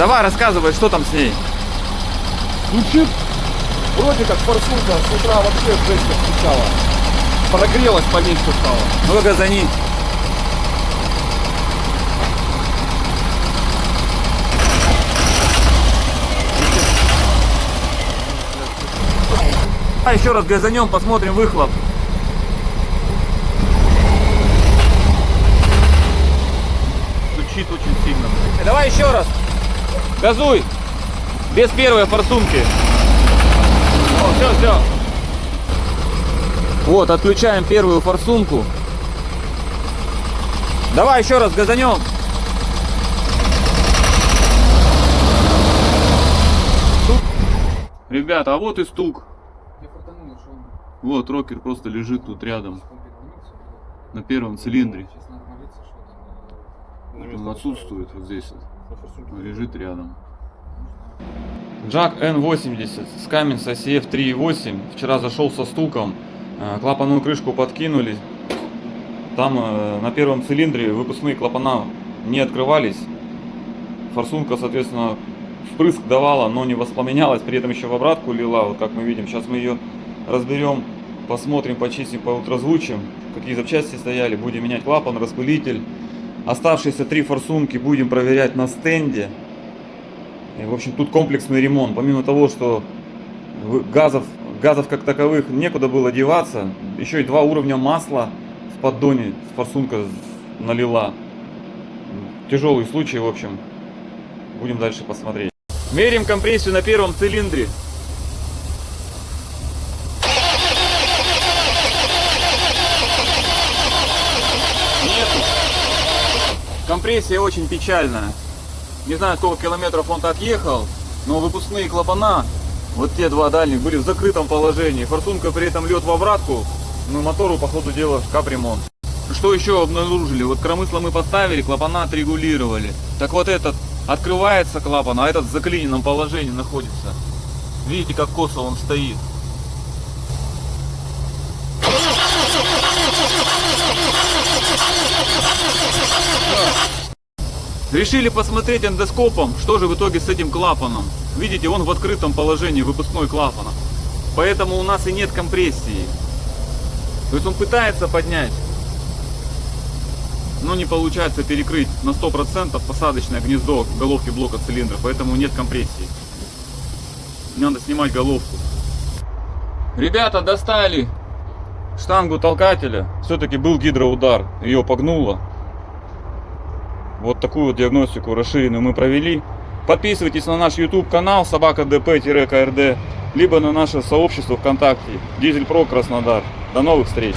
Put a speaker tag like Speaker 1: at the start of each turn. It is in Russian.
Speaker 1: Давай, рассказывай, что там с ней.
Speaker 2: Звучит вроде как форсунка с утра вообще в жесть встречала. Прогрелась, поменьше стала.
Speaker 1: Ну-ка, газани. А еще раз газанем, посмотрим выхлоп. Стучит очень сильно. Давай еще раз. Газуй. Без первой форсунки. О, все. Вот, отключаем первую форсунку. Давай еще раз газанем. Ребята, а вот и стук. Вот рокер просто лежит тут рядом. На первом цилиндре. Он отсутствует вот здесь. Он лежит рядом. Джак N80 с Cummins ACF 3.8. Вчера зашел со стуком. Клапанную крышку подкинули. Там на первом цилиндре выпускные клапана не открывались. Форсунка, соответственно, впрыск давала, но не воспламенялась. При этом еще в обратку лила. Вот как мы видим. Сейчас мы ее разберем, посмотрим, почистим, поультразвучим, какие запчасти стояли. Будем менять клапан, распылитель. Оставшиеся 3 форсунки будем проверять на стенде. И, в общем, тут комплексный ремонт. Помимо того, что газов как таковых некуда было деваться, еще и 2 уровня масла в поддоне форсунка налила. Тяжелый случай, в общем. Будем дальше посмотреть. Меряем компрессию на первом цилиндре. Нету. Компрессия очень печальная. Не знаю, сколько километров он так ехал, но выпускные клапана, вот те 2 дальних, были в закрытом положении. Форсунка при этом льет в обратку, но мотору, по ходу дела, капремонт. Что еще обнаружили? Вот коромысло мы поставили, клапана отрегулировали. Так вот этот открывается клапан, а этот в заклиненном положении находится. Видите, как косо он стоит. Решили посмотреть эндоскопом, что же в итоге с этим клапаном. Видите, он в открытом положении, выпускной клапана. Поэтому у нас и нет компрессии. То есть он пытается поднять, но не получается перекрыть на 100% посадочное гнездо головки блока цилиндра. Поэтому нет компрессии. Надо снимать головку. Ребята достали штангу толкателя. Все-таки был гидроудар. Ее погнуло. Вот такую вот диагностику расширенную мы провели. Подписывайтесь на наш YouTube канал СобакаДП-КРД, либо на наше сообщество ВКонтакте Дизель Про Краснодар. До новых встреч!